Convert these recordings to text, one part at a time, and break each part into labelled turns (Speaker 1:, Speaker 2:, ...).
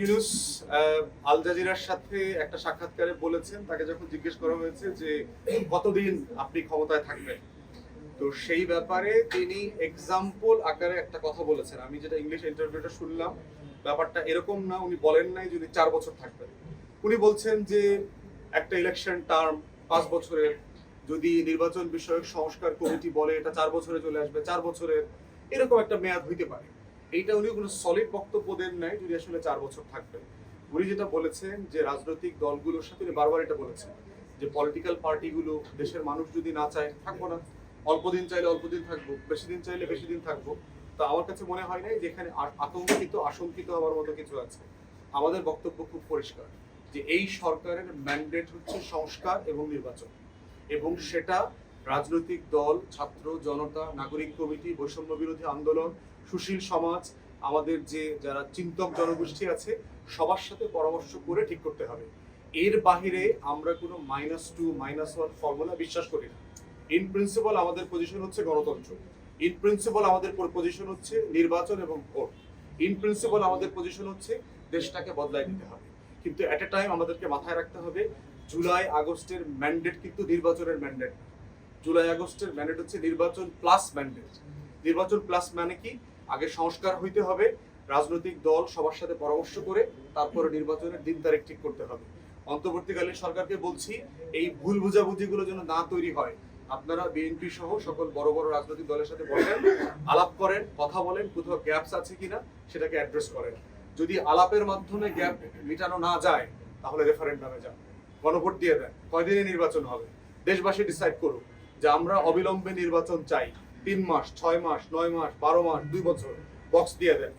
Speaker 1: ইউনুস আল জাজিরার সাথে একটা সাক্ষাৎকারে বলেছেন, তাকে যখন জিজ্ঞেস করা হয়েছে যে কতদিন আপনি ক্ষমতায় থাকবেন, তো সেই ব্যাপারে তিনি এক্সাম্পল আকারে একটা কথা বলেছেন। আমি যেটা ইংলিশ ইন্টারভিউটা শুনলাম, ব্যাপারটা এরকম না, উনি বলেন নাই যদি 4 বছর থাকবেন। উনি বলছেন যে একটা ইলেকশন টার্ম 5 বছরের, যদি নির্বাচন বিষয়ক সংস্কার কমিটি বলে এটা 4 বছরে চলে আসবে, 4 বছরের এরকম একটা মেয়াদ হইতে পারে। এইটা উনি কোনো সলিড বক্তব্য দেন নাই যদি আসলে 4 বছর থাকবে। উনি যেটা বলেছেন যে রাজনৈতিক দলগুলোর সাথে উনি বারবার এটা বলেছেন যে পলিটিক্যাল পার্টিগুলো, দেশের মানুষ যদি না চায় থাকবো না, অল্প দিন চাইলে অল্প দিন থাকবো, বেশি দিন চাইলে বেশি দিন থাকবো। তো আমার কাছে মনে হয় নাই যেখানে আশঙ্কিত হওয়ার মতো কিছু আছে। আমাদের বক্তব্য খুব পরিষ্কার যে এই সরকারের ম্যান্ডেট হচ্ছে সংস্কার এবং নির্বাচন, এবং সেটা রাজনৈতিক দল, ছাত্র জনতা, নাগরিক কমিটি, বৈষম্য বিরোধী আন্দোলন, সুশীল সমাজ, আমাদের যে যারা চিন্তক জনগোষ্ঠী আছে, সবার সাথে পরামর্শ করে ঠিক করতে হবে। এর বাহিরে আমরা কোনো -2 -1 ফর্মুলা বিশ্বাস করি না। ইন প্রিন্সিপাল আমাদের পজিশন হচ্ছে গণতন্ত্র, ইন প্রিন্সিপাল আমাদের পজিশন হচ্ছে নির্বাচন এবং ভোট, ইন প্রিন্সিপাল আমাদের পজিশন হচ্ছে দেশটাকে বদলায় দিতে হবে। কিন্তু এট এ টাইম আমাদেরকে মাথায় রাখতে হবে জুলাই আগস্টের ম্যান্ডেট কিন্তু নির্বাচনের ম্যান্ডেট। জুলাই আগস্টের ম্যান্ডেট হচ্ছে নির্বাচন প্লাস ম্যান্ডেট। নির্বাচন প্লাস মানে কি? আগে সংস্কার হইতে হবে, রাজনৈতিক দল সবার সাথে পরামর্শ করে তারপরে নির্বাচনের দিন তারিখ ঠিক করতে হবে। অন্তর্বর্তীকালীন সরকারকে বলছি, এই ভুল বুঝাবুঝিগুলো যেন না তৈরি হয়। আপনারা বিএনপি সহ সকল বড় বড় রাজনৈতিক দলের সাথে বসেন, আলাপ করেন, কথা বলেন, কোথাও গ্যাপস আছে কিনা সেটাকে অ্যাড্রেস করেন। যদি আলাপের মাধ্যমে গ্যাপ মেটানো না যায়, তাহলে রেফারেন্ডামে যান, গণভোট দিয়ে দেন। কয়দিনে নির্বাচন হবে দেশবাসী ডিসাইড করুক যে আমরা অবিলম্বে নির্বাচন চাই। 3 মাস, 6 মাস, 9 মাস, 12 মাস, 2 বছর, বক্স দিয়ে দেন।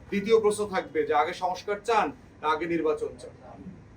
Speaker 1: দ্বিতীয় প্রশ্ন থাকবে যে আগে সংস্কার চান না আগে নির্বাচন চান।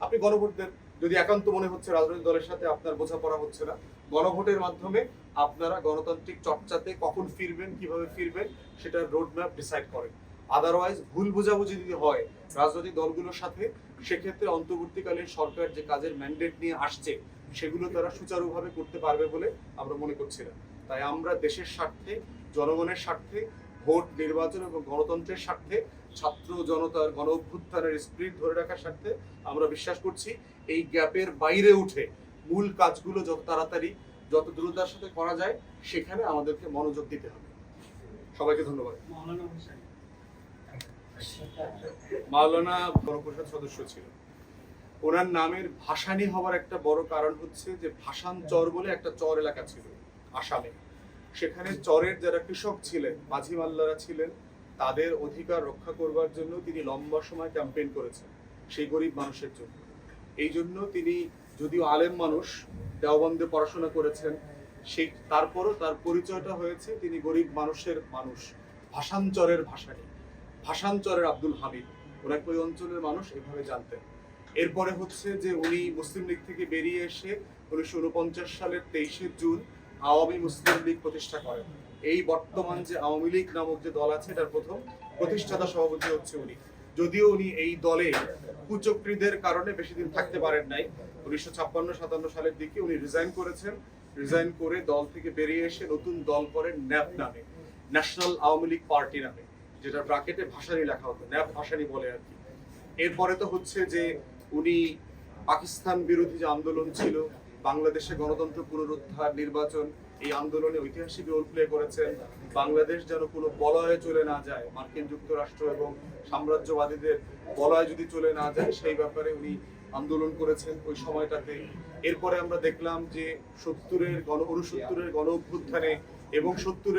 Speaker 1: আপনি গণভোট দেন। যদি একান্ত মনে হচ্ছে রাজনৈতিক দলের সাথে আপনার বোঝাপড়া হচ্ছে না, গণভোটের মাধ্যমে আপনারা গণতান্ত্রিক চর্চাতে কখন ফিরবেন, কিভাবে ফিরবেন সেটার রোডম্যাপ ডিসাইড করেন। আদারওয়াইজ ভুল বোঝাবুঝি যদি হয় রাজনৈতিক দলগুলোর সাথে, সেক্ষেত্রে অন্তর্বর্তীকালীন সরকার যে কাজের ম্যান্ডেট নিয়ে আসছে সেগুলো তারা সুচারুভাবে করতে পারবে বলে আমরা মনে করছি না। তাই আমরা দেশের স্বার্থে, জনগণের স্বার্থে, ভোট, নির্বাচন এবং গণতন্ত্রের স্বার্থে, ছাত্র জনতার গণ অভ্যুত্থানের স্পিরিট ধরে রাখার স্বার্থে আমরা বিশ্বাস করছি এই গ্যাপের বাইরে উঠে মূল কাজগুলো যত তাড়াতাড়ি, যত দ্রুততার সাথে করা যায় সেখানে আমাদেরকে মনোযোগ দিতে হবে। সবাইকে ধন্যবাদ। মাওলানা গণপরিষদ সদস্য ছিল। ওনার নামের ভাসানী হওয়ার একটা বড় কারণ হচ্ছে যে ভাসান চর বলে একটা চর এলাকা ছিল আসামে। সেখানে চরের যারা কৃষক ছিলেন, মাঝি মাল্লারা ছিলেন, তাদের অধিকার রক্ষা করবার জন্য তিনি লম্বা সময় ক্যাম্পেইন করেছেন সেই গরিব মানুষের জন্য। এই জন্য তিনি যদিও আলেম মানুষ, দেওবন্দে পড়াশোনা করেছেন, সেই তারপরও তার পরিচয়টা হয়েছে তিনি গরিব মানুষের মানুষ, ভাসানচরের ভাসানী, ভাসানচরের আব্দুল হামিদ। ওনাকে ওই অঞ্চলের মানুষ এভাবে জানতেন। এরপরে হচ্ছে যে উনি মুসলিম লীগ থেকে বেরিয়ে এসে 1949 সালের 23শে জুন আওয়ামী মুসলিম লীগ প্রতিষ্ঠা করেন। এই বর্তমান যে আওয়ামী লীগ নামক যে দল আছে এটার প্রথম প্রতিষ্ঠাতা সভাপতি হচ্ছে উনি। যদিও উনি এই দলে কুচক্রীদের কারণে বেশি দিন থাকতে পারেন নাই, 1956-57 সালের দিকে উনি রিজাইন করেছেন। রিজাইন করে দল থেকে বেরিয়ে এসে নতুন দল করেন ন্যাপ নামে, ন্যাশনাল আওয়ামী লীগ পার্টি নামে, যেটা ব্র্যাকেটে ভাসানী লেখা হতো, ন্যাপ ভাসানী বলে আর কি। এরপরে তো হচ্ছে যে উনি পাকিস্তান বিরোধী যে আন্দোলন ছিল, বাংলাদেশে গণতন্ত্র পুনরুদ্ধার, নির্বাচন, এই আন্দোলনে ঐতিহাসিক রোল প্লে করেছেন। বাংলাদেশ যেন কোনো বলয়ে চলে না যায়, মার্কিন যুক্তরাষ্ট্র এবং সাম্রাজ্যবাদীদের বলয়ে যদি চলে না যায় সেই ব্যাপারে উনি আন্দোলন করেছেন ওই সময়টাতে। এরপরে আমরা দেখলাম যে 69-এর গণ অভ্যুত্থানে এবং 70-এর